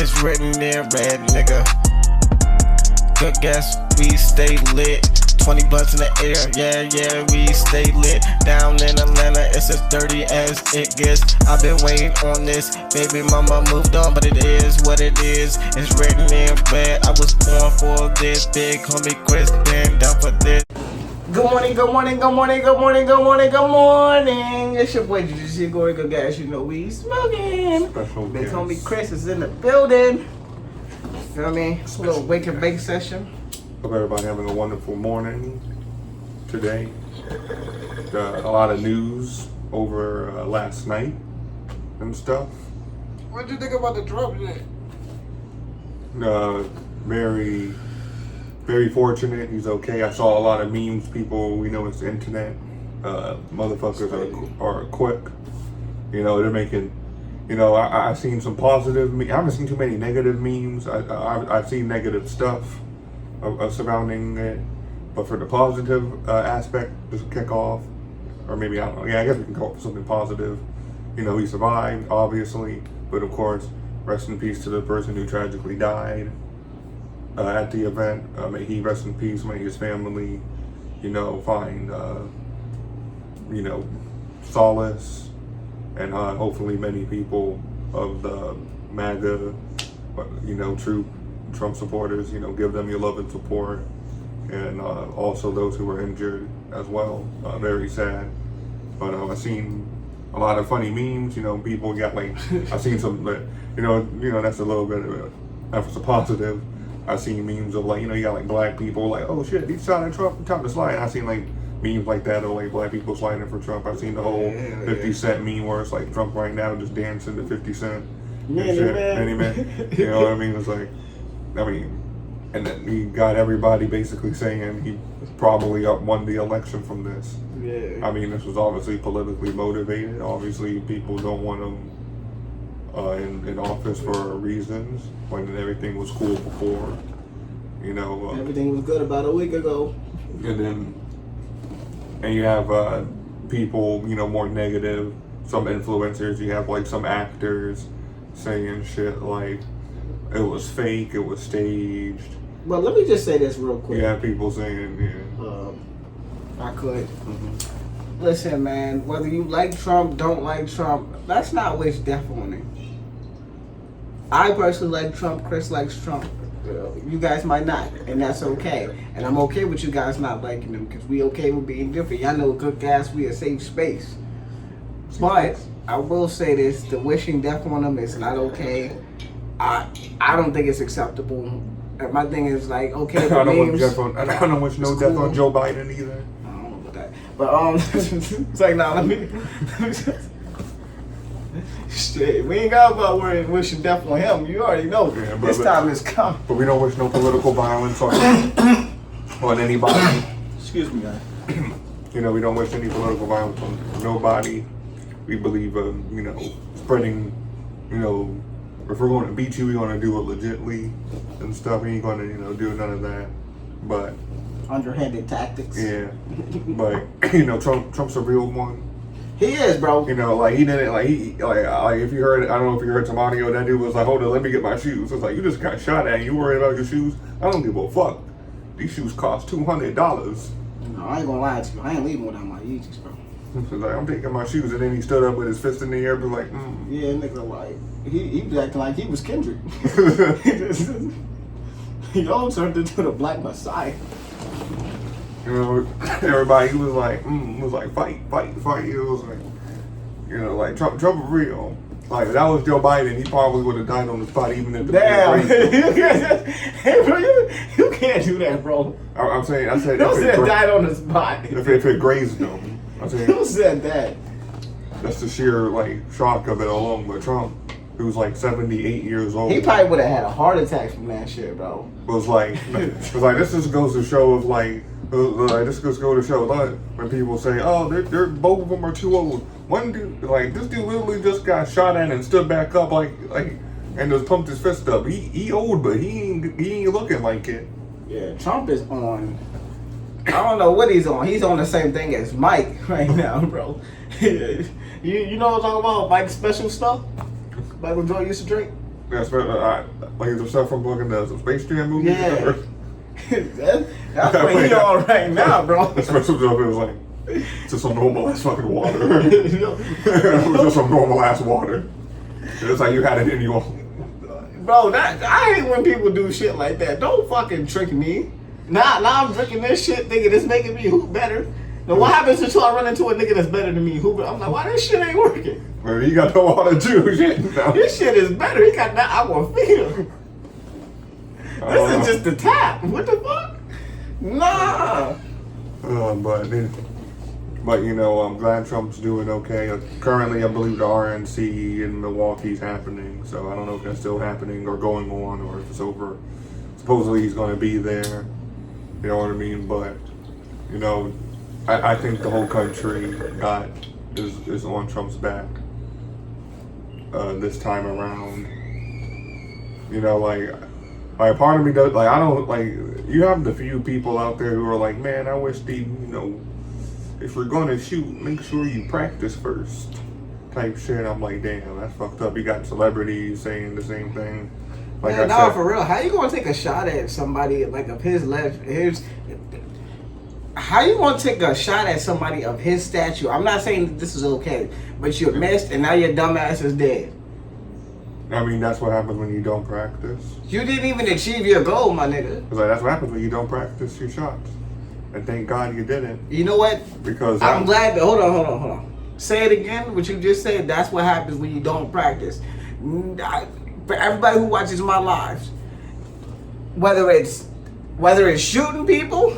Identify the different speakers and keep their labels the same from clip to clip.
Speaker 1: It's written in red, nigga. Good guess, we stay lit. 20 blunts in the air, yeah, we stay lit. Down in Atlanta, it's as dirty as it gets. I've been waiting on this, baby mama moved on, but it is what it is. It's written in red, I was born for this. Big homie Chris been down for this. Good morning, good morning, good morning, good morning, good morning, good morning. It's your boy GGC Gory Good Guys, you know we smoking. Big homie Chris is in the building. Feel me? It's a little wake and bake session.
Speaker 2: Hope everybody having a wonderful morning today. A lot of news over last night and stuff.
Speaker 1: What did you think about the Trump shit?
Speaker 2: Very, very fortunate. He's okay. I saw a lot of memes. People, we know it's the internet. Motherfuckers are quick. You know, they're making. You know, I've seen some positive. I haven't seen too many negative memes. I've seen negative stuff surrounding it, but for the positive aspect, just kick off, or maybe I don't know. Yeah, I guess we can call it something positive. You know, he survived, obviously, but of course, rest in peace to the person who tragically died at the event. May he rest in peace. May his family, you know, find you know, solace. And hopefully many people of the MAGA, you know, true Trump supporters, you know, give them your love and support. And also those who were injured as well. Very sad. But I've seen a lot of funny memes, you know, people got like, I've seen some, you know, that's a little bit of a positive. I've seen memes of like, you know, you got like black people like, oh shit, he shot at Trump, time to slide. I've seen like, memes like that of like black people sliding for Trump. I've seen the whole 50 Cent meme where it's like Trump right now just dancing to 50 Cent. Many man. You know what I mean? It's like, and then he got everybody basically saying he probably won the election from this.
Speaker 1: Yeah.
Speaker 2: I mean, this was obviously politically motivated. Obviously, people don't want him in office for reasons when everything was cool before. You know,
Speaker 1: everything was good about a week ago.
Speaker 2: And you have people, you know, more negative, some influencers, you have like some actors saying shit like it was fake, it was staged.
Speaker 1: But let me just say this real quick.
Speaker 2: You have people saying,
Speaker 1: I could. Mm-hmm. Listen, man, whether you like Trump, don't like Trump, let's not wish death on him. I personally like Trump, Chris likes Trump. You guys might not, and that's okay. And I'm okay with you guys not liking them because we okay with being different. Y'all know Good Gas, we a safe space. But I will say this: the wishing death on them is not okay. I don't think it's acceptable. And my thing is like, okay,
Speaker 2: I don't wish no death on Joe Biden either.
Speaker 1: I don't know about that, but it's like, nah, let me shit, we ain't got about wishing death on him. You already know. Yeah, this time is coming.
Speaker 2: But we don't wish no political violence on anybody.
Speaker 1: Excuse me, guys.
Speaker 2: You know, we don't wish any political violence on nobody. We believe, you know, spreading, you know, if we're going to beat you, we're going to do it legitly and stuff. We ain't going to, you know, do none of that. But
Speaker 1: underhanded tactics.
Speaker 2: Yeah. But, you know, Trump's a real one.
Speaker 1: He is, bro.
Speaker 2: You know, like he didn't like if you heard, I don't know if you heard some audio. That dude was like, "Hold on, let me get my shoes." It's like you just got shot at. And you worried about your shoes? I don't give a fuck. These shoes cost $200.
Speaker 1: No, I ain't gonna lie to you. I ain't leaving without my Yeezys, bro.
Speaker 2: So like, I'm taking my shoes, and then he stood up with his fist in the air, be like,
Speaker 1: Yeah, nigga, like he was acting like he was Kendrick. He all turned into the Black Messiah.
Speaker 2: You know, everybody was like, fight. It was like, you know, like Trump was real. Like, if that was Joe Biden, he probably would have died on the spot, even if the
Speaker 1: damn. Hey, bro, you can't do that, bro.
Speaker 2: I said,
Speaker 1: who said died on the spot?
Speaker 2: If it grazed him,
Speaker 1: who said that?
Speaker 2: That's the sheer like shock of it alone. But Trump, who's like 78 years old,
Speaker 1: he probably would have had a heart attack from that shit, bro.
Speaker 2: Was like, this just goes to show of like. This just go to show when people say, "Oh, they're both of them are too old." One dude, like this dude, literally just got shot at and stood back up, like, and just pumped his fist up. He old, but he ain't looking like it.
Speaker 1: Yeah, Trump is on. I don't know what he's on. He's on the same thing as Mike right now, bro. you know what I'm talking about? Mike's special stuff. Michael Jordan used to drink.
Speaker 2: That's like the stuff from fucking the Space Jam movie.
Speaker 1: Yeah. That's what he on right now, bro.
Speaker 2: That's what it was like. Just some normal ass fucking water. It was just some normal ass water. It's like you had it in you.
Speaker 1: Bro, I hate when people do shit like that. Don't fucking trick me. Now I'm drinking this shit thinking it's making me hoop better. Now what happens until I run into a nigga that's better than me hoop? I'm like, why this shit ain't working?
Speaker 2: Well, you got no water too. Shit. No.
Speaker 1: This shit is better. He got that aqua feel. This is just the tap. What the fuck? Nah.
Speaker 2: But you know, I'm glad Trump's doing okay. Currently, I believe the RNC in Milwaukee's happening, so I don't know if that's still happening or going on or if it's over. Supposedly he's going to be there. You know what I mean? But you know, I think the whole country is on Trump's back this time around. You know, like part of me does, like, I don't, like, you have the few people out there who are like, man, I wish they, you know, if you're gonna shoot, make sure you practice first type shit. I'm like, damn, that's fucked up. You got celebrities saying the same thing. Like,
Speaker 1: man, no, for real. How you gonna take a shot at somebody like of how you gonna take a shot at somebody of his stature? I'm not saying that this is okay, but you missed and now your dumb ass is dead.
Speaker 2: I mean, that's what happens when you don't practice.
Speaker 1: You didn't even achieve your goal, my nigga.
Speaker 2: It's like, that's what happens when you don't practice your shots. And thank God you didn't.
Speaker 1: You know what?
Speaker 2: Because
Speaker 1: I'm glad that, hold on. Say it again, what you just said. That's what happens when you don't practice. For everybody who watches my lives, whether it's shooting people,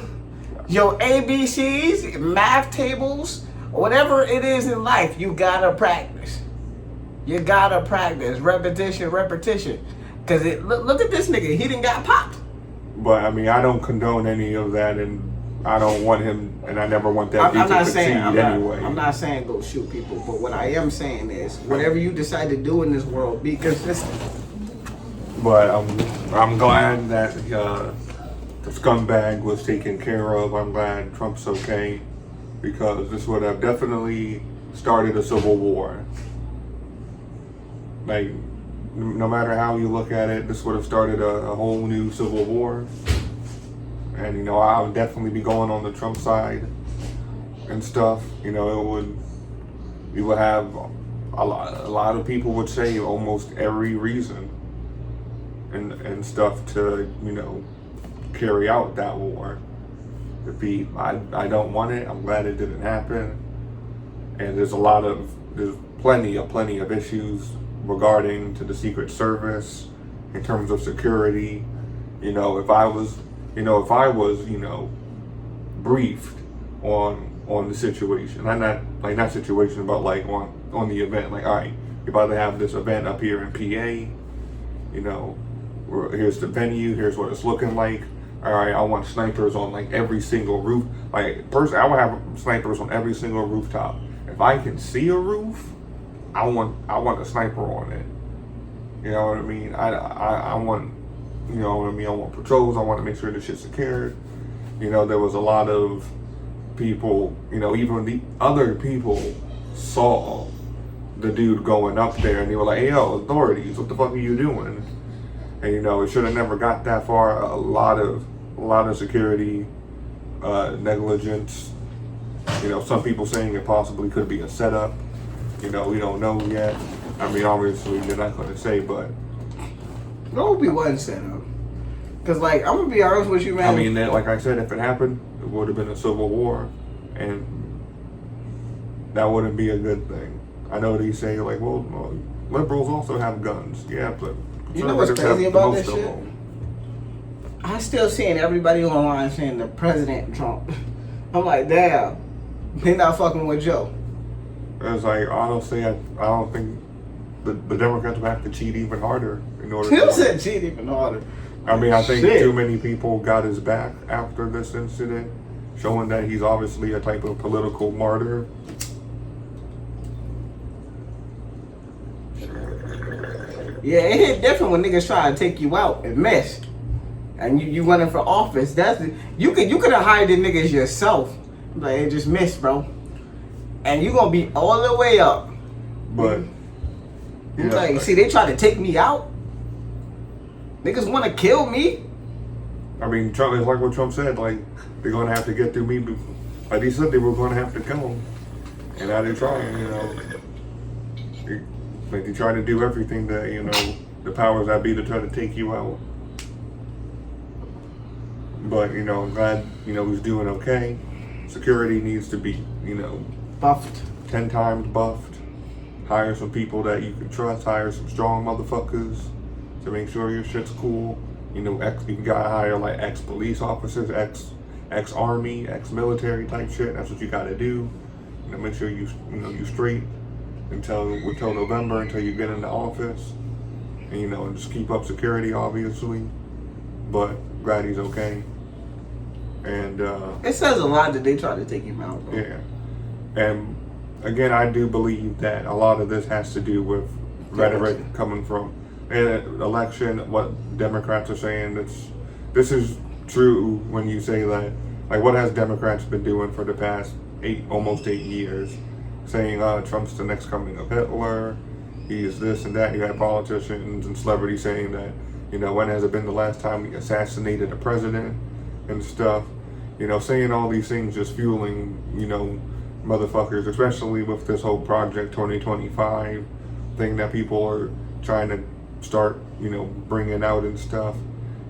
Speaker 1: your ABCs, math tables, whatever it is in life, you gotta practice. You gotta practice. Repetition. Cause look at this nigga. He done got popped.
Speaker 2: But I mean, I don't condone any of that, and I don't want him, and I never want that dude to succeed anyway.
Speaker 1: I'm not saying go shoot people, but what I am saying is, whatever you decide to do in this world, be consistent.
Speaker 2: But I'm glad that the scumbag was taken care of. I'm glad Trump's okay, because this would have definitely started a civil war. Like, no matter how you look at it, this would have started a whole new civil war. And, you know, I would definitely be going on the Trump side and stuff. You know, you would have a lot of people would say almost every reason and stuff to, you know, carry out that war. I don't want it. I'm glad it didn't happen. And there's plenty of issues regarding to the Secret Service in terms of security. You know, if I was briefed on the situation, not situation, but like on the event, like, all right, you're about to have this event up here in PA, you know, here's the venue, here's what it's looking like. All right, I want snipers on like every single roof. Like, personally, I would have snipers on every single rooftop. If I can see a roof, I want a sniper on it. You know what I mean? I want, you know what I mean? I want patrols. I want to make sure the shit's secured. You know, there was a lot of people, you know, even the other people saw the dude going up there and they were like, hey, yo, authorities, what the fuck are you doing? And, you know, it should have never got that far. A lot of security negligence. You know, some people saying it possibly could be a setup. You know, we don't know yet. I mean, obviously, they're not going to say, but
Speaker 1: there will be one setup. Because, like, I'm going to be honest with you, man.
Speaker 2: I mean, like I said, if it happened, it would have been a civil war, and that wouldn't be a good thing. I know they say, like, well, liberals also have guns. Yeah, but
Speaker 1: you know what's crazy about this shit? I still seeing everybody online saying the President Trump. I'm like, damn, they not fucking with Joe.
Speaker 2: It's like, honestly, I don't think the Democrats will have to cheat even harder in order
Speaker 1: Who said cheat even harder?
Speaker 2: I mean, I think too many people got his back after this incident, showing that he's obviously a type of political martyr.
Speaker 1: Yeah, it hit different when niggas try to take you out and miss. And you running for office. You could have hired the niggas yourself. Like, it just missed, bro. And you gonna be all the way up.
Speaker 2: But
Speaker 1: like, see, they try to take me out. Niggas want to kill me.
Speaker 2: I mean, Trump, it's like what Trump said, like, they're going to have to get through me. Like he said they were going to have to kill him. And now they're trying, you know. Like, they try to do everything that, you know, the powers that be to try to take you out. But, you know, I'm glad, you know, he's doing okay. Security needs to be, you know,
Speaker 1: Buffed.
Speaker 2: 10 times buffed. Hire some people that you can trust. Hire some strong motherfuckers to make sure your shit's cool. You know, you gotta hire like ex-police officers, ex-army, ex-military type shit. That's what you gotta do. You know, make sure you straight until November, until you get into office. And, you know, just keep up security, obviously. But glad he's okay. And
Speaker 1: it says a lot that they try to take him out, bro.
Speaker 2: Yeah. And again, I do believe that a lot of this has to do with rhetoric coming from an election, what Democrats are saying. This is true when you say that, like, what has Democrats been doing for the past almost 8 years? Saying Trump's the next coming of Hitler, he's this and that. You have politicians and celebrities saying that, you know, when has it been the last time we assassinated a president and stuff? You know, saying all these things, just fueling, you know, motherfuckers, especially with this whole Project 2025 thing that people are trying to start, you know, bringing out and stuff.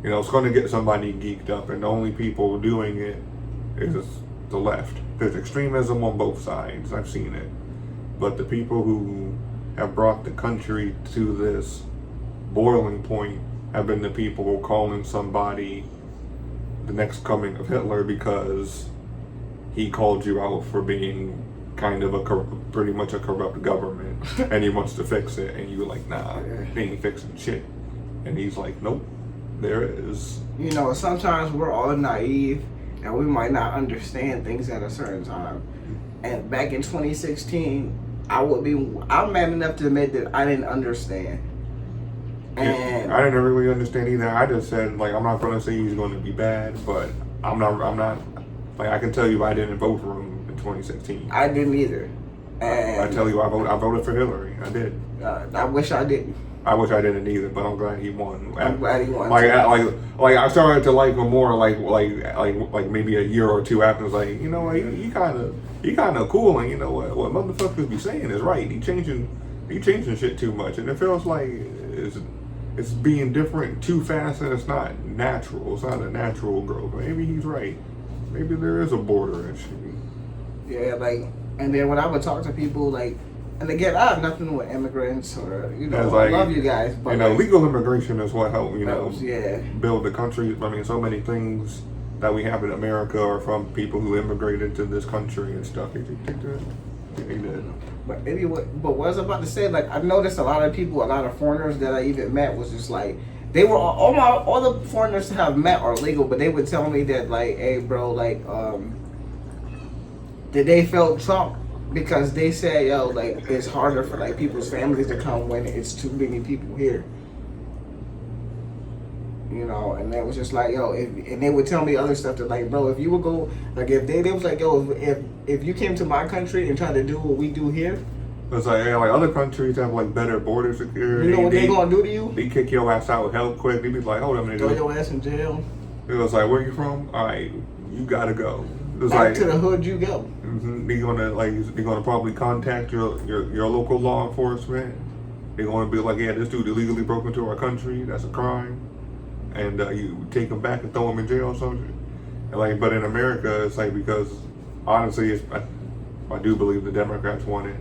Speaker 2: You know, it's going to get somebody geeked up, and the only people doing it is the left. There's extremism on both sides. I've seen it. But the people who have brought the country to this boiling point have been the people who are calling somebody the next coming of Hitler because he called you out for being kind of pretty much a corrupt government, and he wants to fix it, and you were like, nah, he ain't fixing shit. And he's like, nope, there is.
Speaker 1: You know, sometimes we're all naive, and we might not understand things at a certain time. And back in 2016, I'm man enough to admit that I didn't understand. And
Speaker 2: I didn't really understand either. I just said, like, I'm not going to say he's going to be bad, but I'm not, like, I can tell you I didn't vote for him in 2016.
Speaker 1: I didn't either. And
Speaker 2: I tell you, I voted for Hillary. I did.
Speaker 1: I wish I didn't.
Speaker 2: I wish I didn't either, but I'm glad he won.
Speaker 1: I'm glad he won.
Speaker 2: Like I started to like him more, like maybe a year or two after. I was like, you know, like, he kind of cool, and you know what motherfuckers be saying is right. He changing shit too much, and it feels like it's being different too fast, and it's not natural. It's not a natural growth. Maybe he's right. Maybe there is a border issue.
Speaker 1: Yeah, like, and then when I would talk to people, like, and again, I have nothing with immigrants or, you know,
Speaker 2: like,
Speaker 1: I love you guys, but,
Speaker 2: you know,
Speaker 1: like,
Speaker 2: legal immigration is what helped, you know,
Speaker 1: yeah,
Speaker 2: build the country. I mean, so many things that we have in America are from people who immigrated to this country and stuff. He did.
Speaker 1: But maybe what I was about to say, like, I've noticed a lot of foreigners that I even met was just like, they were all the foreigners that I've met are legal, but they would tell me that, like, hey, bro, like, that they felt Trump because they said, yo, like, it's harder for, like, people's families to come when it's too many people here. You know, and that was just like, yo, and they would tell me other stuff that, like, bro, if you would go, like, if they was like, yo, if you came to my country and tried to do what we do here,
Speaker 2: it's like, yeah, like other countries have like better border security.
Speaker 1: You know what they gonna do to you?
Speaker 2: They kick your ass out hell quick. They be like, hold on a minute.
Speaker 1: Throw your ass in jail.
Speaker 2: It was like, where you from? All right, you gotta go. It's
Speaker 1: Back
Speaker 2: like,
Speaker 1: to the hood you go.
Speaker 2: Mm-hmm, they're gonna probably contact your local law enforcement. They're gonna be like, yeah, this dude illegally broke into our country. That's a crime. And you take him back and throw him in jail or something. And like, but in America, it's like, because honestly, I do believe the Democrats want it.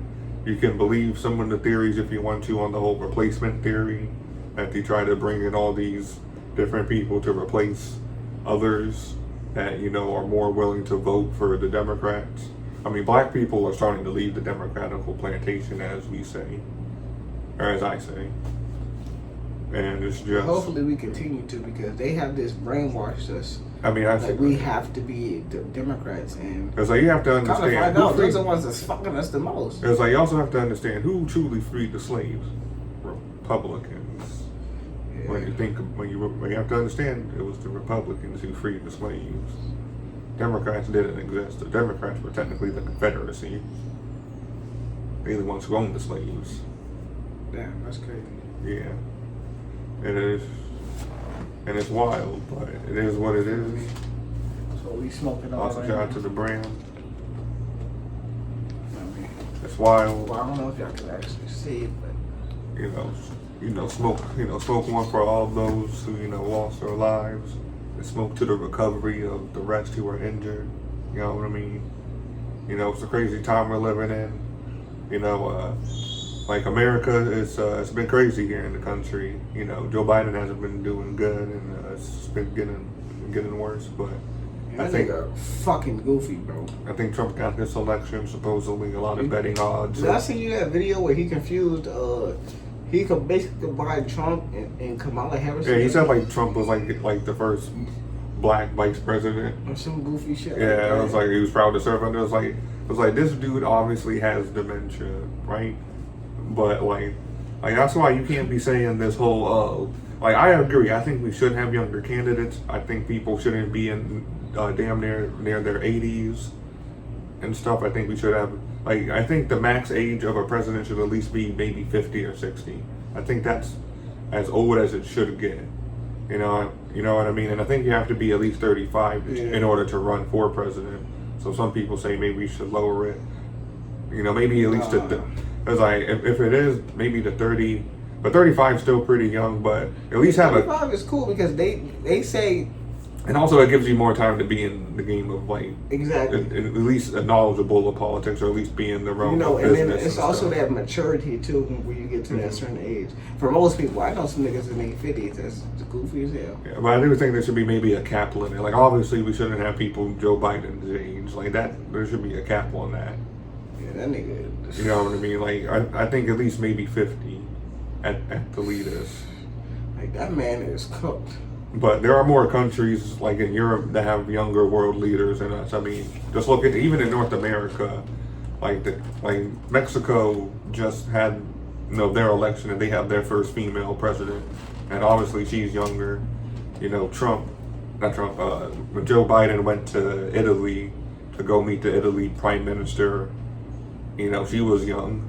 Speaker 2: You can believe some of the theories if you want to on the whole replacement theory, that they try to bring in all these different people to replace others that, you know, are more willing to vote for the Democrats. I mean, black people are starting to leave the Democratical plantation, as we say, or as I say. And it's just,
Speaker 1: hopefully we continue to, because they have this brainwashed us.
Speaker 2: I mean,
Speaker 1: like, we have to be Democrats, and
Speaker 2: it's like, you have to understand.
Speaker 1: Kind of find out those are the ones that's fucking us the most.
Speaker 2: It's like, you also have to understand who truly freed the slaves. Republicans. Yeah. When you have to understand, it was the Republicans who freed the slaves. Democrats didn't exist. The Democrats were technically the Confederacy. They're the ones who owned the slaves.
Speaker 1: Damn, that's crazy.
Speaker 2: Yeah. It is. and it's wild, but it is what it is.
Speaker 3: So we smoking all
Speaker 2: Also,
Speaker 3: right
Speaker 2: shout out
Speaker 3: now.
Speaker 2: to the brand.
Speaker 3: I mean,
Speaker 2: It's wild.
Speaker 3: well, I don't know if y'all can actually see it, but
Speaker 2: Smoke one for all of those who, lost their lives. And smoke to the recovery of the rest who are injured. You know what I mean? It's a crazy time we're living in. Like America is, it's been crazy here in the country. Joe Biden hasn't been doing good, and it's been getting worse. But I
Speaker 3: that
Speaker 2: think
Speaker 3: nigga fucking goofy, bro.
Speaker 2: Trump got this election. Supposedly, a lot of betting odds.
Speaker 3: Did I see you that video where he confused? He could basically combine Trump and Kamala Harris.
Speaker 2: Yeah, he said like Trump was like the first black vice president.
Speaker 3: Or some goofy shit.
Speaker 2: Yeah, it was like he was proud to serve under. It was like this dude obviously has dementia, right? But like that's why you can't be saying this whole I agree. I think we should have younger candidates. I think people shouldn't be in damn near their 80s and stuff. I think we should have I think the max age of a president should at least be maybe 50 or 60. I think that's as old as it should get. You know what I mean? And I think you have to be at least 35 in order to run for president. So some people say maybe we should lower it. Maybe at least because if it is maybe to 30, but 35 is still pretty young. But at least have
Speaker 3: 35 is cool because they say.
Speaker 2: And also, it gives you more time to be in the game of
Speaker 3: Exactly.
Speaker 2: at least knowledgeable of politics, or at least be in the realm of
Speaker 3: and
Speaker 2: business.
Speaker 3: then it's also that maturity too when you get to that certain age. For most people, I know some niggas in their 50s that's goofy as hell.
Speaker 2: Yeah, but I do think there should be maybe a cap limit. Obviously, we shouldn't have people Joe Biden's age like that. There should be a cap on that.
Speaker 3: Yeah, that nigga.
Speaker 2: You know what I mean? I think at least maybe 50 at the latest.
Speaker 3: Like that man is cooked.
Speaker 2: But there are more countries like in Europe that have younger world leaders than us. I mean, just look at even in North America, like Mexico just had their election and they have their first female president, and obviously she's younger. Joe Biden went to Italy to go meet the Italy prime minister. She was young.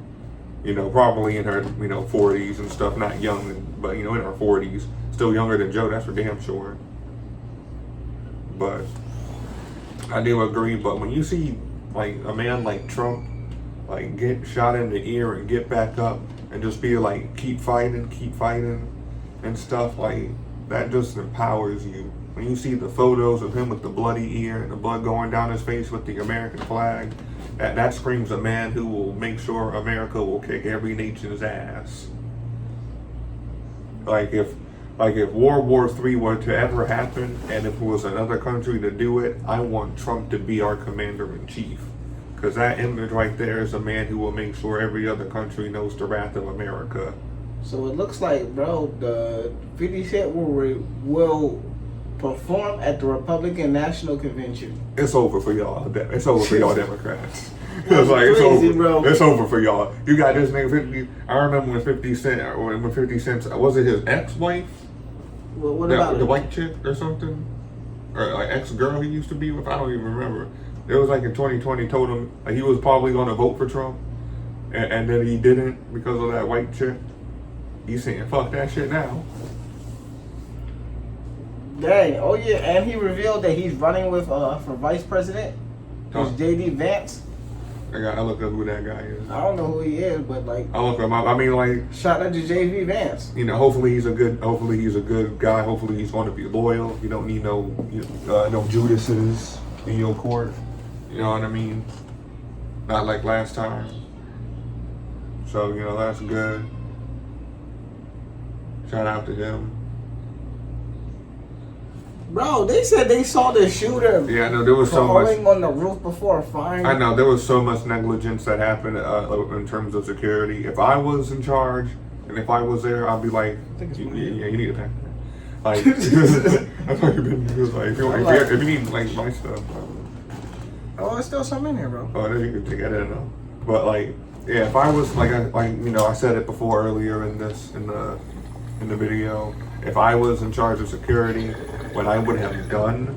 Speaker 2: Probably in her 40s and stuff, not young, but in her 40s. Still younger than Joe, that's for damn sure. But I do agree. But when you see a man like Trump get shot in the ear and get back up and just be keep fighting and stuff, that just empowers you. When you see the photos of him with the bloody ear and the blood going down his face with the American flag, that screams a man who will make sure America will kick every nation's ass. If World War III were to ever happen, and if it was another country to do it, I want Trump to be our commander-in-chief. Because that image right there is a man who will make sure every other country knows the wrath of America.
Speaker 3: So it looks like, bro, the 50 Cent will perform at the Republican National Convention.
Speaker 2: It's over for y'all. It's over for y'all Democrats.
Speaker 3: That's
Speaker 2: it's
Speaker 3: crazy,
Speaker 2: over.
Speaker 3: bro.
Speaker 2: It's over for y'all. You got this nigga 50. I remember when 50 Cent, was it his ex-wife?
Speaker 3: Well, what about
Speaker 2: the white chick or something? Or ex-girl he used to be with? I don't even remember. It was in 2020, told him he was probably going to vote for Trump. And then he didn't because of that white chick. He's saying, fuck that shit now.
Speaker 3: Dang. Oh, yeah. And he revealed that he's running with for vice president. It's J.D. Vance.
Speaker 2: I look up who that guy is.
Speaker 3: I don't know who he is, but
Speaker 2: I look him up. I mean,
Speaker 3: shout out to J.D. Vance.
Speaker 2: Hopefully he's a good guy. Hopefully he's going to be loyal. You don't need no Judases in your court. You know what I mean? Not like last time. So that's good. Shout out to him.
Speaker 3: Bro, they said they saw the shooter.
Speaker 2: Yeah, I know there was so much
Speaker 3: falling on the roof before firing.
Speaker 2: I know there was so much negligence that happened in terms of security. If I was in charge and if I was there, I'd be like, you need to pack that. That's what you've been. If you need my stuff.
Speaker 3: Oh, there's still some in here, bro.
Speaker 2: Oh, then you can take it in though. But if I was I said it before earlier in the video. If I was in charge of security, what I would have done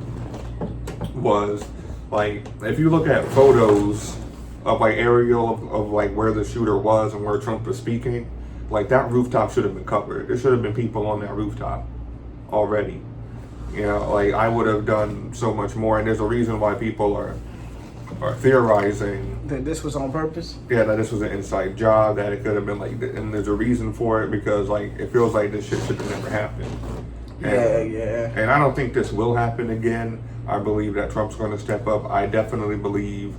Speaker 2: was if you look at photos of aerial of where the shooter was and where Trump was speaking, that rooftop should have been covered. There should have been people on that rooftop already. You know, like I would have done so much more, and there's a reason why people are theorizing
Speaker 3: That this was on purpose.
Speaker 2: that this was an inside job, that it could have been like, and there's a reason for it because like it feels like this shit should have never happened.
Speaker 3: Yeah.
Speaker 2: And I don't think this will happen again. I believe that Trump's going to step up. I definitely believe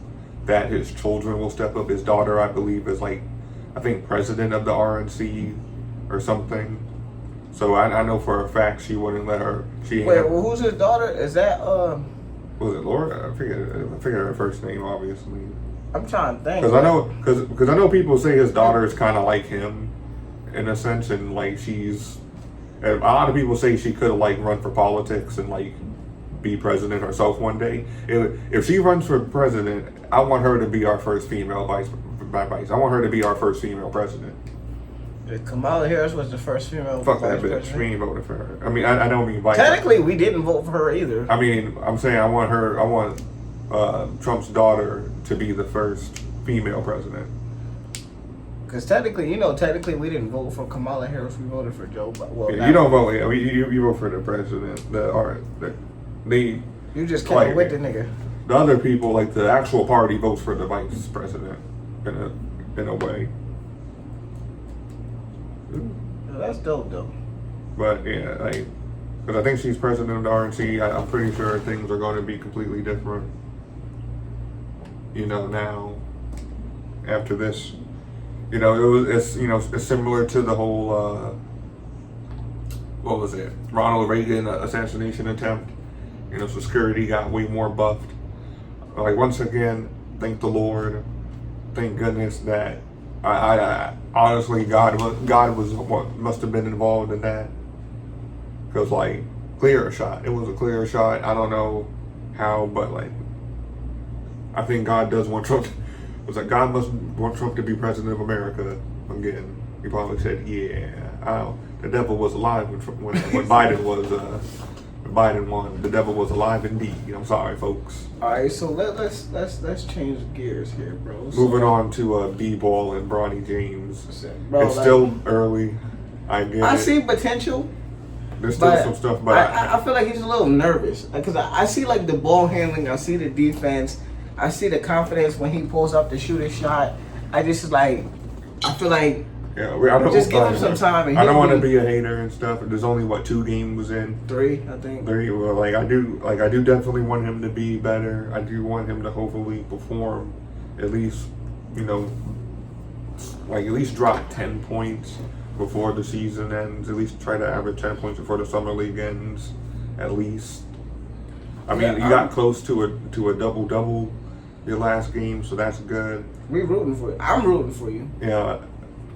Speaker 2: that his children will step up. His daughter, I believe, is like, I think president of the RNC or something. So I know for a fact she wouldn't let her.
Speaker 3: Wait, well, who's his daughter? Is that
Speaker 2: Was it Laura? I forget her first name, obviously.
Speaker 3: I'm trying to think.
Speaker 2: Because I know people say his daughter is kind of like him, in a sense, and like and a lot of people say she could like run for politics and like be president herself one day. If she runs for president, I want her to be our first female vice. I want her to be our first female president.
Speaker 3: Kamala Harris was the first female
Speaker 2: Fuck
Speaker 3: vice
Speaker 2: that bitch.
Speaker 3: president.
Speaker 2: We ain't voting for her. I mean, I don't mean vice.
Speaker 3: Technically, we didn't vote for her either.
Speaker 2: I mean, I'm saying I want Trump's daughter to be the first female president.
Speaker 3: Because technically, we didn't vote for Kamala Harris. We voted for Joe Biden. Well,
Speaker 2: You don't vote. I mean, you vote for the president.
Speaker 3: You just came with the nigga.
Speaker 2: The other people, like the actual party, votes for the vice president in a way.
Speaker 3: That's dope, though.
Speaker 2: But yeah, like, because I think she's president of the RNC. I'm pretty sure things are going to be completely different. Now after this, it's similar to the whole what was it? Ronald Reagan assassination attempt. Security got way more buffed. Like once again, thank the Lord, thank goodness that I honestly God was what must have been involved in that. Because like clear shot, it was a clear shot. I don't know how, but like I think God does want Trump. It was like God must want Trump to be president of America again. He probably said, "Yeah, the devil was alive when Biden was." Biden won. The devil was alive indeed. I'm sorry, folks.
Speaker 3: All right, so let's change gears here, bro.
Speaker 2: Moving on to B-ball and Bronny James.
Speaker 3: Bro,
Speaker 2: it's still early. I
Speaker 3: see potential.
Speaker 2: There's still some stuff, but
Speaker 3: I feel like he's a little nervous because I see like the ball handling. I see the defense. I see the confidence when he pulls up to shoot a shot. I feel like just give him some time. And
Speaker 2: I don't want to be a hater and stuff. There's only 2 games in.
Speaker 3: 3, I think.
Speaker 2: 3. Well, I do definitely want him to be better. I do want him to hopefully perform at least, at least drop 10 points before the season ends. At least try to average 10 points before the summer league ends. At least. I mean, you got close to a double-double your last game, so that's good.
Speaker 3: We rooting for you. I'm rooting for you.
Speaker 2: Yeah.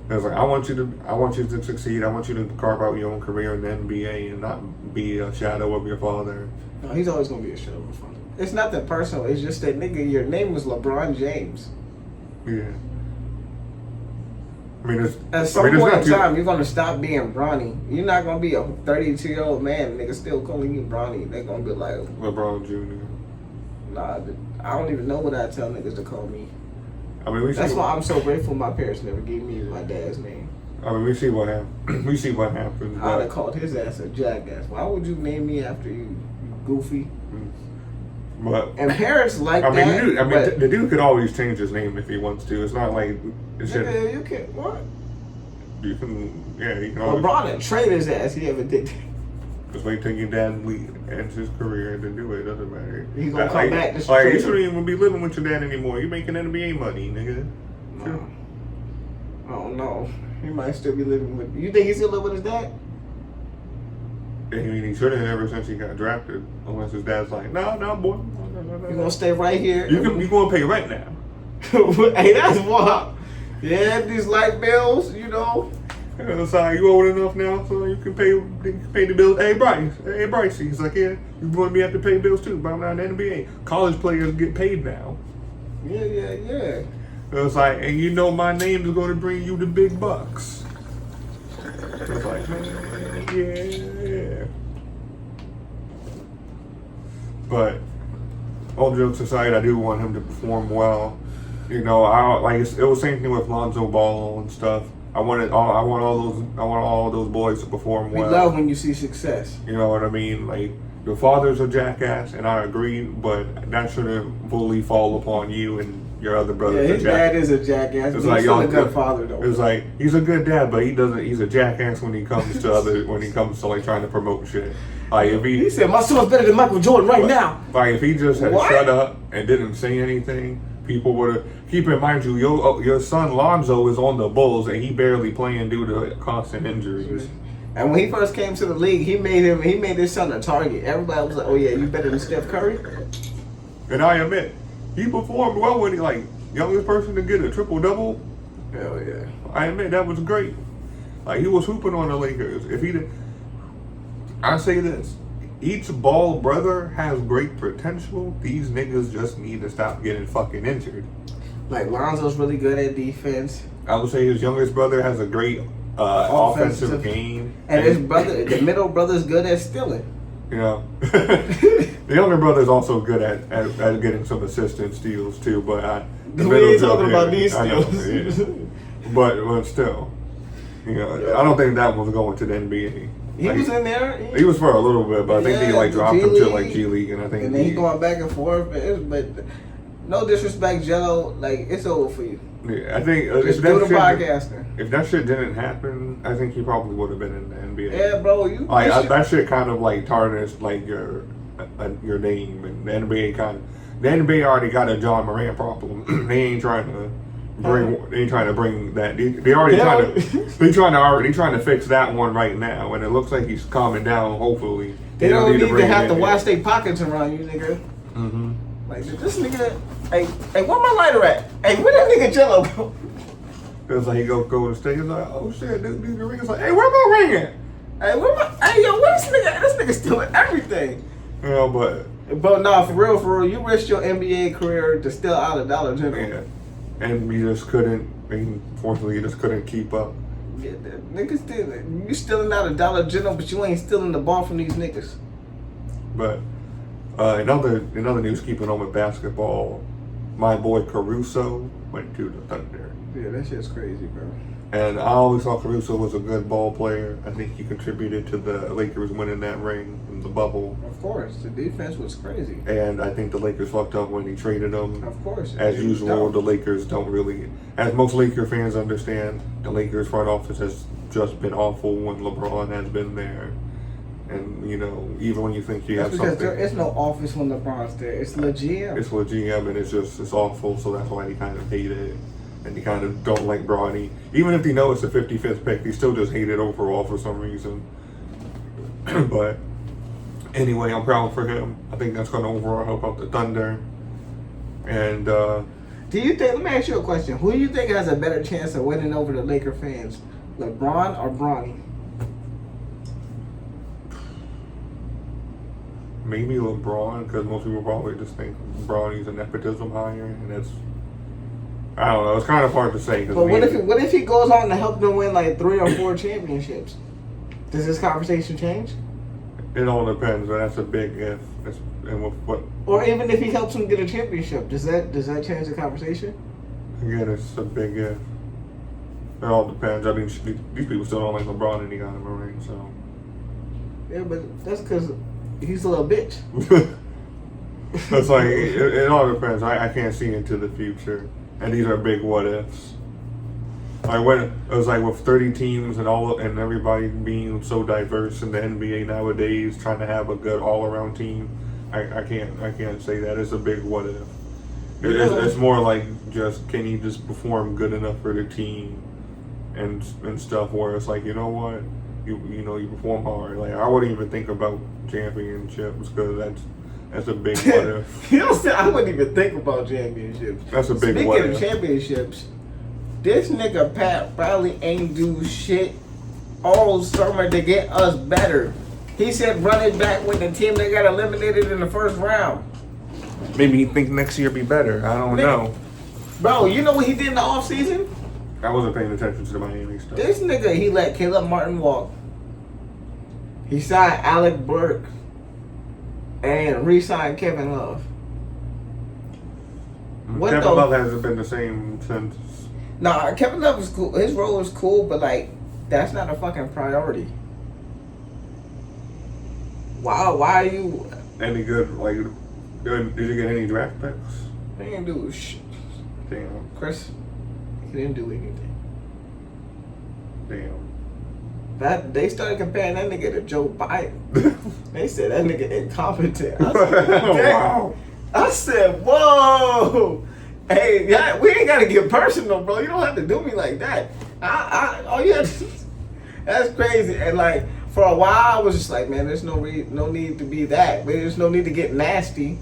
Speaker 2: It's like I want you to succeed. I want you to carve out your own career in the NBA and not be a shadow of your father.
Speaker 3: No, he's always gonna be a shadow of his father. It's nothing personal. It's just that nigga, your name was LeBron James.
Speaker 2: Yeah. I mean,
Speaker 3: at some point in time, you're gonna stop being Bronny. You're not gonna be a 32-year-old man. Nigga still calling you Bronny. They're gonna be like
Speaker 2: LeBron Jr.
Speaker 3: Nah, I don't even know what I tell niggas to call me.
Speaker 2: I mean,
Speaker 3: that's why I'm so grateful my parents never gave me my dad's name.
Speaker 2: I mean, we see what happens.
Speaker 3: I'd have called his ass a jackass. Why would you name me after you goofy?
Speaker 2: But
Speaker 3: and parents like that.
Speaker 2: The dude could always change his name if he wants to. It's not like
Speaker 3: nigga, you can what?
Speaker 2: You can always.
Speaker 3: LeBron trade his ass. He ever did.
Speaker 2: Just wait till your dad ends his career and then do it. It doesn't matter.
Speaker 3: He's gonna come back.
Speaker 2: You shouldn't even be living with your dad anymore. You're making NBA money, nigga.
Speaker 3: No. I don't know. He might still be living with. You think he still live with his dad?
Speaker 2: I mean, he shouldn't have ever since he got drafted. Unless his dad's like, no, boy. No.
Speaker 3: You're gonna stay right here.
Speaker 2: You gonna pay rent now.
Speaker 3: Hey, that's what. Yeah, these light bills,
Speaker 2: Sorry, you old enough now, so you can pay the bills. Hey, Bryce. He's like, yeah, you want me to have to pay bills too, but I'm not in the NBA. College players get paid now.
Speaker 3: Yeah.
Speaker 2: It's like, and my name is going to bring you the big bucks. It's like, man, yeah. But all jokes aside, I do want him to perform well. It was the same thing with Lonzo Ball and stuff. I want all those boys to perform well.
Speaker 3: We love when you see success.
Speaker 2: You know what I mean? Like your father's a jackass, and I agree, but that shouldn't fully fall upon you and your other brother.
Speaker 3: Yeah, his dad is a jackass.
Speaker 2: It's
Speaker 3: But
Speaker 2: like
Speaker 3: he's still
Speaker 2: y'all
Speaker 3: a good father though.
Speaker 2: It's like he's a good dad, but he's a jackass when he comes to like trying to promote shit. Like if
Speaker 3: He said my son's better than Michael Jordan right now.
Speaker 2: Like if he just had
Speaker 3: What?
Speaker 2: shut up and didn't say anything, people would have. Keep in mind, your son Lonzo is on the Bulls and he barely playing due to constant injuries.
Speaker 3: And when he first came to the league, he made his son a target. Everybody was like, "Oh yeah, you better than Steph Curry."
Speaker 2: And I admit, he performed well when he like youngest person to get a triple double.
Speaker 3: Hell yeah.
Speaker 2: I admit that was great. Like he was hooping on the Lakers. If he did, I say this: each Ball brother has great potential. These niggas just need to stop getting fucking injured.
Speaker 3: Like Lonzo's really good at defense,
Speaker 2: I would say his youngest brother has a great offensive game,
Speaker 3: and his brother, the middle brother's good at stealing.
Speaker 2: you know, the younger brother's also good at getting some assistant steals too. But
Speaker 3: We ain't talking about these steals.
Speaker 2: Yeah. But still, you know, I don't think that one's going to the NBA.
Speaker 3: He was in there.
Speaker 2: He was for a little bit, but I think they like dropped him to like G League, and I think
Speaker 3: And then he going back and forth. But no disrespect, Jello. Like it's over for you.
Speaker 2: Yeah, I think
Speaker 3: Just do the podcasting.
Speaker 2: If that shit didn't happen, I think he probably would have been in the NBA.
Speaker 3: Yeah, bro.
Speaker 2: That shit kind of like tarnished like your name, and the NBA already got a John Morant problem. They ain't trying to bring that. They already trying to fix that one right now, and it looks like he's calming down. Hopefully,
Speaker 3: They don't need to have to
Speaker 2: watch.
Speaker 3: watch their pockets around you, nigga.
Speaker 2: Mm-hmm.
Speaker 3: Like this nigga. Hey, where my lighter at? Hey, where that nigga Jello go?
Speaker 2: It's like he go to the stage. He's like, oh shit, this ring is like, hey, where my ring at?
Speaker 3: Hey, where this nigga? This nigga stealing everything.
Speaker 2: You know,
Speaker 3: But nah, for real, you risked your NBA career to steal out of Dollar General.
Speaker 2: yeah, and you just couldn't. Unfortunately, you just couldn't keep up.
Speaker 3: Yeah, niggas you stealing out of Dollar General, but you ain't stealing the ball from these niggas.
Speaker 2: But another news, keeping on with basketball, my boy Caruso went to the Thunder.
Speaker 3: Yeah, that shit's crazy, bro.
Speaker 2: And I always thought Caruso was a good ball player. I think he contributed to the Lakers winning that ring in the bubble.
Speaker 3: Of course, the defense was crazy.
Speaker 2: And I think the Lakers fucked up when he traded him.
Speaker 3: Of course.
Speaker 2: As usual, the Lakers don't really, as most Laker fans understand, the Lakers front office has just been awful when LeBron has been there. And, you know, even when you think you have
Speaker 3: because
Speaker 2: something.
Speaker 3: there is no office when LeBron's there. It's the GM.
Speaker 2: It's with GM, and it's awful, so that's why they kind of hate it. And they kind of don't like Bronny. Even if they know it's the 55th pick, they still just hate it overall for some reason. But anyway, I'm proud for him. I think that's going to overall help out the Thunder. And
Speaker 3: Do you think? Let me ask you a question. Who do you think has a better chance of winning over the Laker fans, LeBron or Bronny?
Speaker 2: maybe LeBron, because most people probably just think Bronny's a nepotism hire, and that's, I don't know. It's kind of hard to say.
Speaker 3: But what if he goes on to help them win like 3 or 4 championships? Does this conversation change?
Speaker 2: It all depends, but that's a big if. And with what?
Speaker 3: Or even if he helps them get a championship, does that change the conversation?
Speaker 2: Again, it's a big if. It all depends. I mean, these people still don't like LeBron, and he got him a ring, so.
Speaker 3: Yeah, but that's because he's a little bitch.
Speaker 2: It's like it all depends. I can't see into the future, and these are big what ifs. Like when it was like with 30 teams and everybody being so diverse in the NBA nowadays, trying to have a good all around team, I can't say that. It's a big what if. It's more like just can he just perform good enough for the team and stuff where it's like, you know what, you perform hard. Like I wouldn't even think about championships because that's a big what if.
Speaker 3: You know what I'm saying? I wouldn't even think about championships.
Speaker 2: That's a big what if.
Speaker 3: Speaking of championships, this nigga Pat Riley ain't do shit all summer to get us better. He said run it back with the team that got eliminated in the first round.
Speaker 2: Maybe you think next year be better. I don't know.
Speaker 3: Bro, you know what he did in the offseason?
Speaker 2: I wasn't paying attention to the Miami stuff.
Speaker 3: This nigga, he let Caleb Martin walk. He signed Alec Burke and re-signed Kevin Love.
Speaker 2: Kevin Love hasn't been the same since.
Speaker 3: Nah, Kevin Love is cool. His role is cool, but like, that's not a fucking priority. Why are you?
Speaker 2: Any good, like, did you get any draft picks?
Speaker 3: They didn't do shit.
Speaker 2: Damn.
Speaker 3: Chris, he didn't do anything.
Speaker 2: Damn.
Speaker 3: That they started comparing that nigga to Joe Biden. They said that nigga incompetent. I said,
Speaker 2: Wow.
Speaker 3: I said, whoa. Hey, yeah, we ain't gotta get personal, bro. You don't have to do me like that. Oh yeah, that's crazy. And like for a while, I was just like, man, there's no need to be that. There's no need to get nasty.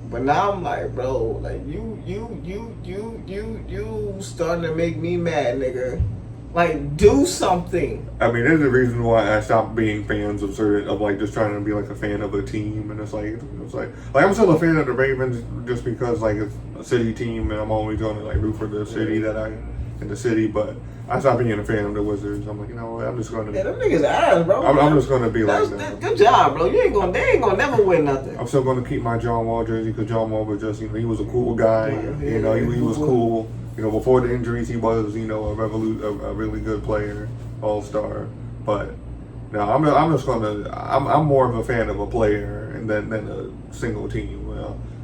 Speaker 3: But now I'm like, bro, like you starting to make me mad, nigga. Like, do something.
Speaker 2: I mean, there's a reason why I stopped being fans of like just trying to be like a fan of a team, and it's like I'm still a fan of the Ravens just because like it's a city team, and I'm always going to like root for the city in the city. But I stopped being a fan of the Wizards. I'm like, you know what? I'm just going to.
Speaker 3: Yeah, them niggas ass, bro.
Speaker 2: I'm just going to be like that.
Speaker 3: Good job, bro. They ain't gonna never win nothing.
Speaker 2: I'm still going to keep my John Wall jersey because John Wall was just, he was a cool guy.
Speaker 3: Yeah,
Speaker 2: He was cool. Before the injuries, he was, a really good player, all-star. But no, I'm more of a fan of a player than a single team.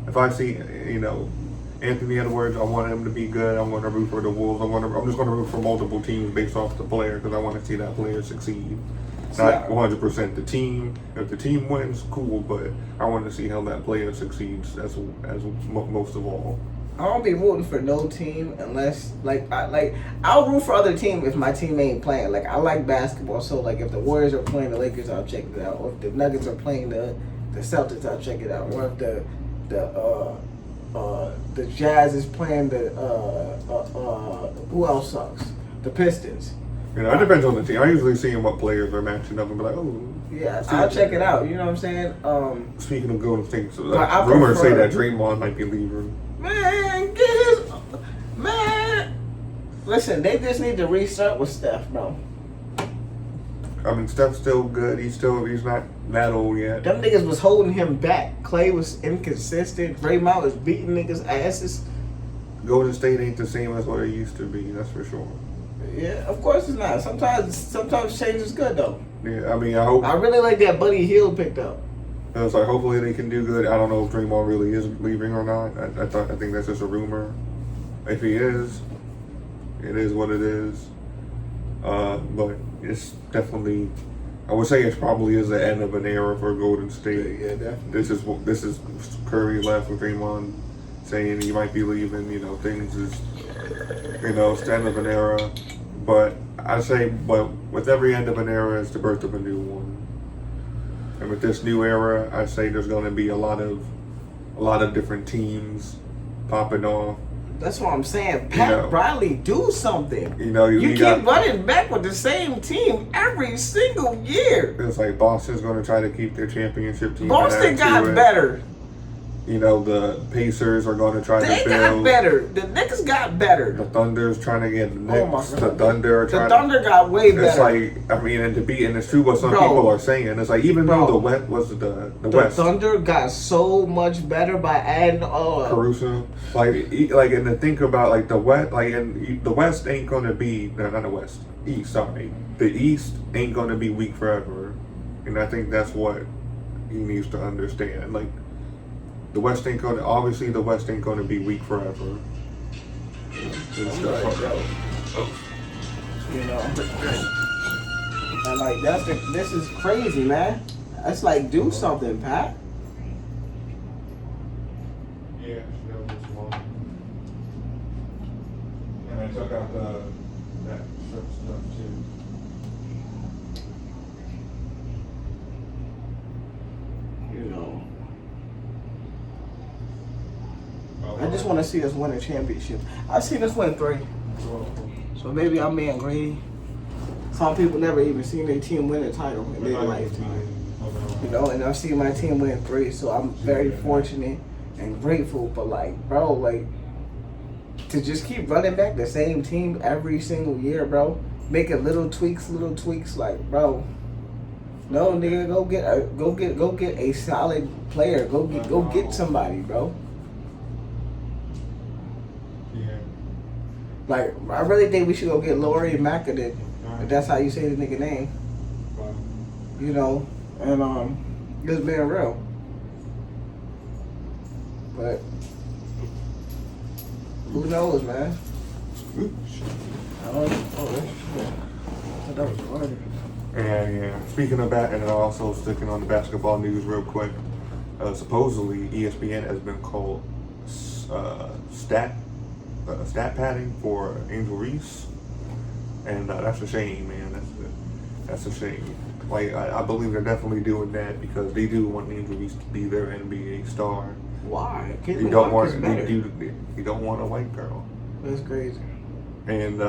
Speaker 2: If I see, Anthony Edwards, I want him to be good. I'm going to root for the Wolves. I'm just going to root for multiple teams based off the player because I want to see that player succeed. Not 100% the team. If the team wins, cool. But I want to see how that player succeeds as most of all.
Speaker 3: I don't be rooting for no team unless I'll root for other team if my team ain't playing. Like I like basketball, so like if the Warriors are playing the Lakers, I'll check it out. Or if the Nuggets are playing the Celtics, I'll check it out. Or if the Jazz is playing the who else sucks? The Pistons.
Speaker 2: It depends on the team. I usually see what players are matching up and be like, oh.
Speaker 3: Yeah, I'll check it out. You know what I'm saying?
Speaker 2: Speaking of Golden State,
Speaker 3: I
Speaker 2: rumors say
Speaker 3: prefer-
Speaker 2: that Draymond might be leaving.
Speaker 3: Man, listen, they just need to restart with Steph, bro.
Speaker 2: I mean, Steph's still good. He's not that old yet.
Speaker 3: Them niggas was holding him back. Clay was inconsistent. Draymond was beating niggas' asses.
Speaker 2: Golden State ain't the same as what it used to be. That's for sure.
Speaker 3: Yeah, of course it's not. Sometimes change is good though.
Speaker 2: Yeah, I mean, I hope.
Speaker 3: I really like that Buddy Hield picked up.
Speaker 2: It's like hopefully they can do good. I don't know if Draymond really is leaving or not. I think that's just a rumor. If he is, it is what it is. But it's definitely, I would say it probably is the end of an era for Golden State.
Speaker 3: Yeah, definitely.
Speaker 2: This is Curry left with Draymond saying he might be leaving. Things is, it's the end of an era. But I say, with every end of an era, it's the birth of a new one. And with this new era, I say there's going to be a lot of different teams popping off.
Speaker 3: That's what I'm saying. Pat Riley, do something. You keep running back with the same team every single year.
Speaker 2: It's like Boston's going to try to keep their championship team.
Speaker 3: Boston got better.
Speaker 2: The Pacers are going to try to build.
Speaker 3: They got better. The Knicks got better.
Speaker 2: The Thunder's trying to get the Knicks.
Speaker 3: Oh my God.
Speaker 2: The Thunder are trying.
Speaker 3: The Thunder got way better.
Speaker 2: It's like, and it's true what some people are saying. It's like even though the West was the West.
Speaker 3: The Thunder got so much better by adding
Speaker 2: Caruso. And to think about the West, and the West ain't going to be not the West. East, sorry. The East ain't going to be weak forever, and I think that's what he needs to understand. The West ain't going to be weak forever. And
Speaker 3: this is crazy, man. It's like, do something, Pat.
Speaker 2: Yeah, and I took out that stuff too.
Speaker 3: I just want to see us win a championship. I've seen us win 3. So maybe I'm being greedy. Some people never even seen their team win a title in their lifetime. And I've seen my team win 3, so I'm very fortunate and grateful. But to just keep running back the same team every single year, bro, making little tweaks, bro. No, nigga, go get a solid player. Go get somebody, bro. I really think we should go get Laurie Markkanen. If that's how you say the nigga name. And just being real. But who knows, man? I don't know. That was harder.
Speaker 2: And yeah, speaking of that, and also sticking on the basketball news real quick, supposedly ESPN has been called stat padding for Angel Reese, and that's a shame, man. That's a shame. Like I believe they're definitely doing that because they do want Angel Reese to be their NBA star.
Speaker 3: Why?
Speaker 2: You don't want a white girl.
Speaker 3: That's crazy.
Speaker 2: And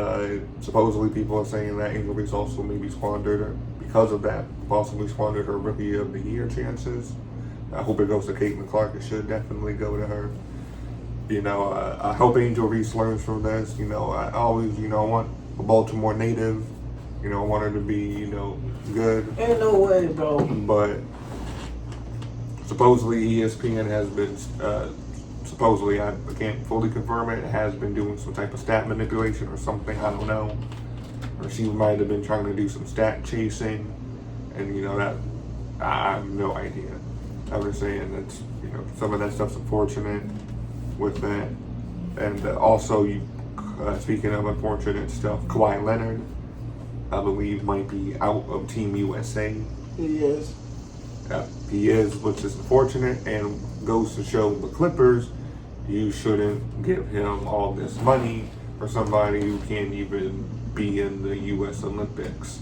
Speaker 2: supposedly people are saying that Angel Reese also maybe squandered, because of that, possibly squandered her Rookie of the Year chances. I hope it goes to Caitlin Clark. It should definitely go to her. You know, I hope Angel Reese learns from this. You know, I always, want a Baltimore native. I want her to be, good.
Speaker 3: Ain't no way, bro.
Speaker 2: But supposedly ESPN has been, supposedly, I can't fully confirm it, has been doing some type of stat manipulation or something, I don't know. Or she might have been trying to do some stat chasing. And, that, I have no idea. I'm just saying that's, some of that stuff's unfortunate with that. And also, speaking of unfortunate stuff, Kawhi Leonard, I believe, might be out of Team USA.
Speaker 3: He is.
Speaker 2: He is, which is unfortunate and goes to show the Clippers, you shouldn't give him all this money for somebody who can't even be in the U.S. Olympics,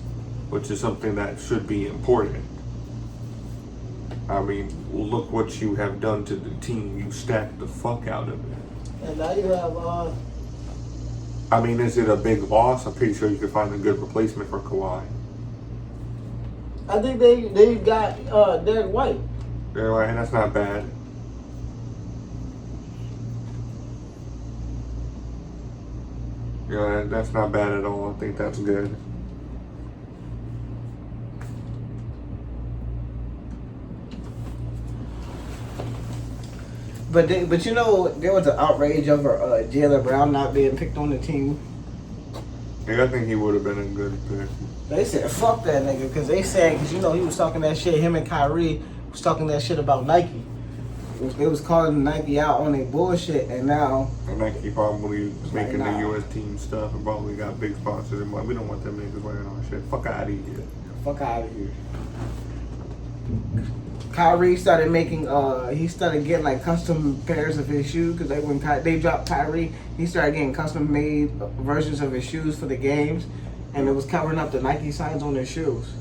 Speaker 2: which is something that should be important. I mean, look what you have done to the team. You stacked the fuck out of it.
Speaker 3: And now you have,
Speaker 2: I mean, is it a big loss? I'm pretty sure you could find a good replacement for Kawhi.
Speaker 3: I think they got Derek White.
Speaker 2: Derek White, and that's not bad. Yeah, that's not bad at all. I think that's good.
Speaker 3: But there was an outrage over Jaylen Brown not being picked on the team.
Speaker 2: Yeah, I think he would have been a good pick.
Speaker 3: They said fuck that nigga because he was talking that shit. Him and Kyrie was talking that shit about Nike. They was calling Nike out on their bullshit, and now
Speaker 2: Nike probably making
Speaker 3: nah.
Speaker 2: the U.S. team stuff and probably got big sponsors and we don't want them niggas wearing our shit. Fuck out of here.
Speaker 3: Fuck out of here. Kyrie started making, he started getting like custom pairs of his shoes because when they dropped Kyrie, he started getting custom made versions of his shoes for the games, and it was covering up the Nike signs on his shoes.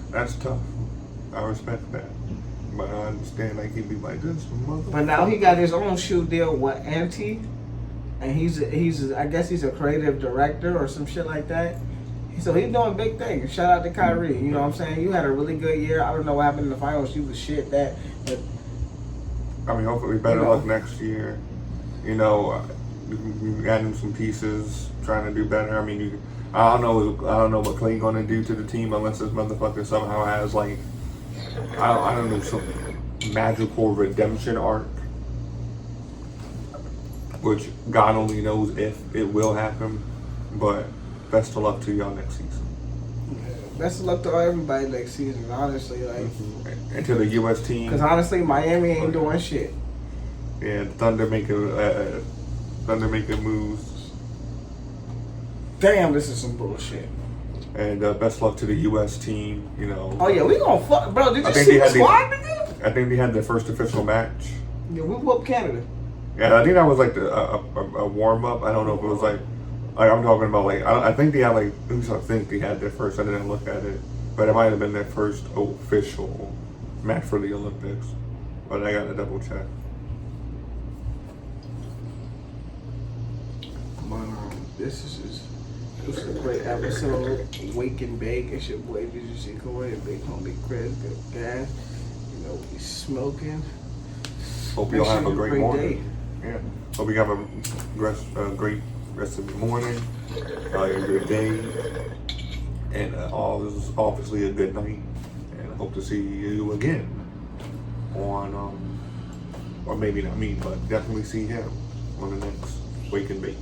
Speaker 2: That's tough. I respect that. But I understand he'd be like this motherfucker.
Speaker 3: But now he got his own shoe deal with Anti, and I guess he's a creative director or some shit like that. So he's doing big things. Shout out to Kyrie. You know what I'm saying? You had a really good year. I don't know what happened in the finals. You was shit that. But
Speaker 2: I mean, hopefully better luck next year. You adding some pieces, trying to do better. I mean, I don't know what Clay gonna do to the team unless this motherfucker somehow has I don't know, some magical redemption arc, which God only knows if it will happen. But best of luck to y'all next season.
Speaker 3: Best of luck to everybody next season, honestly.
Speaker 2: And to the U.S. team.
Speaker 3: Because honestly, Miami ain't doing shit.
Speaker 2: Yeah, the Thunder making moves.
Speaker 3: Damn, this is some bullshit.
Speaker 2: And best luck to the U.S. team.
Speaker 3: Oh yeah, we gonna fuck, bro. Did you see the squad, nigga?
Speaker 2: I think they had their first official match.
Speaker 3: Yeah, we whooped Canada.
Speaker 2: Yeah, I think that was a warm up. I don't know if it was I'm talking about I think they had at least I think they had their first. I didn't look at it, but it might have been their first official match for the Olympics. But I gotta double check.
Speaker 3: This is a great episode. Wake and Bake. It's your boy BGC Corey and Big Homie Chris. Good gas. We smoking.
Speaker 2: Hope y'all have a great morning. Yeah. Hope you have a great rest of the morning, a good day, and all this is obviously a good night. And I hope to see you again on, or maybe not me, but definitely see him on the next Wake and Bake.